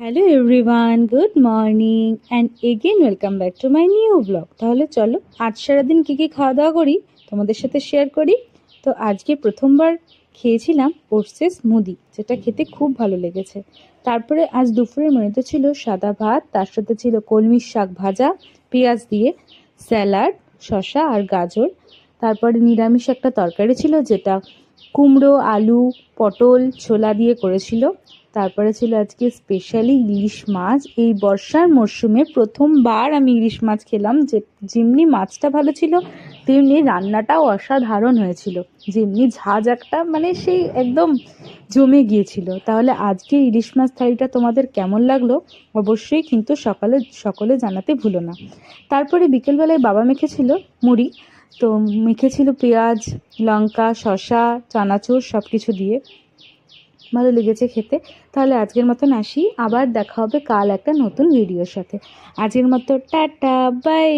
Hello everyone, good morning and again welcome back to my new blog. তাহলে চলো আজ সারাদিন কী কী খাওয়া দাওয়া করি তোমাদের সাথে শেয়ার করি। তো আজকে প্রথমবার খেয়েছিলাম ওটসের স্মুদি, যেটা খেতে খুব ভালো লেগেছে। তারপরে আজ দুপুরের মেনুতে ছিল সাদা ভাত, তার সাথে ছিল কলমির শাক ভাজা পেঁয়াজ দিয়ে, স্যালাড, শসা আর গাজর। তারপরে নিরামিষ একটা তরকারি ছিল, যেটা কুমড়ো, আলু, পটল, ছোলা দিয়ে করেছিল। তারপরে ছিল আজকে স্পেশালি ইলিশ মাছ। এই বর্ষার মরশুমে প্রথমবার আমি ইলিশ মাছ খেলাম। যেমনি মাছটা ভালো ছিল, তেমনি রান্নাটাও অসাধারণ হয়েছিল। যেমনি ঝাঁজ একটা, মানে সেই একদম জমে গিয়েছিল। তাহলে আজকে ইলিশ মাছ থালিটা তোমাদের কেমন লাগলো অবশ্যই কিন্তু সকলে জানাতে ভুলো না। তারপরে বিকেলবেলায় বাবা মেখেছিল মুড়ি, তো মেখেছিল পেঁয়াজ, লঙ্কা, শসা, চানাচুর সব কিছু দিয়ে। ভালো লেগেছে খেতে। তাহলে আজকের মতন আসি, আবার দেখা হবে কাল একটা নতুন ভিডিওর সাথে। আজকের মতো টাটা, বাই।